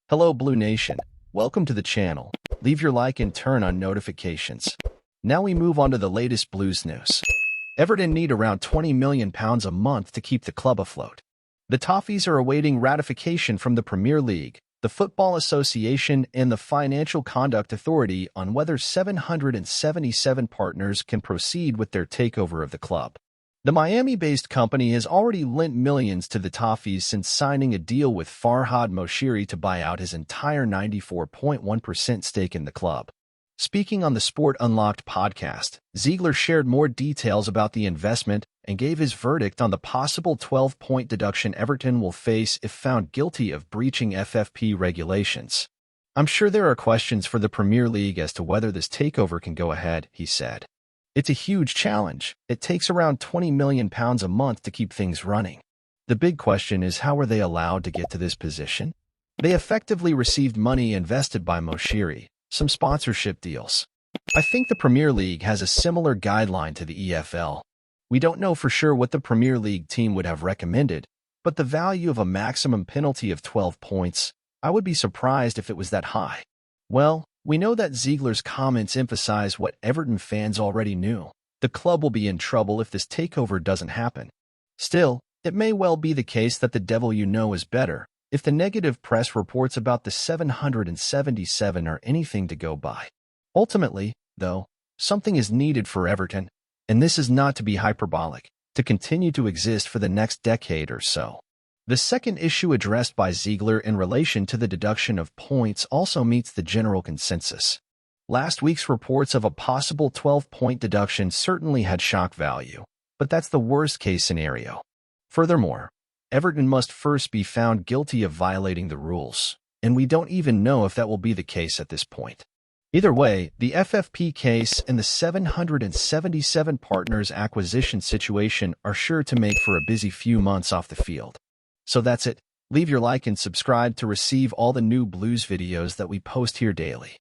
Hello Blue Nation, welcome to the channel. Leave your like and turn on notifications. Now we move on to the latest Blues news. Everton need around £20 million a month to keep the club afloat. The Toffees are awaiting ratification from the Premier League, the Football Association and the Financial Conduct Authority on whether 777 partners can proceed with their takeover of the club. The Miami-based company has already lent millions to the Toffees since signing a deal with Farhad Moshiri to buy out his entire 94.1% stake in the club. Speaking on the Sport Unlocked podcast, Ziegler shared more details about the investment and gave his verdict on the possible 12-point deduction Everton will face if found guilty of breaching FFP regulations. "I'm sure there are questions for the Premier League as to whether this takeover can go ahead," he said. "It's a huge challenge. It takes around £20 million a month to keep things running. The big question is, how are they allowed to get to this position? They effectively received money invested by Moshiri, some sponsorship deals. I think the Premier League has a similar guideline to the EFL. We don't know for sure what the Premier League team would have recommended, but the value of a maximum penalty of 12 points, I would be surprised if it was that high." Well, we know that Ziegler's comments emphasize what Everton fans already knew. The club will be in trouble if this takeover doesn't happen. Still, it may well be the case that the devil you know is better, if the negative press reports about the 777 are anything to go by. Ultimately, though, something is needed for Everton, and this is not to be hyperbolic, to continue to exist for the next decade or so. The second issue addressed by Ziegler in relation to the deduction of points also meets the general consensus. Last week's reports of a possible 12-point deduction certainly had shock value, but that's the worst-case scenario. Furthermore, Everton must first be found guilty of violating the rules, and we don't even know if that will be the case at this point. Either way, the FFP case and the 777 partners acquisition situation are sure to make for a busy few months off the field. So that's it. Leave your like and subscribe to receive all the new Blues videos that we post here daily.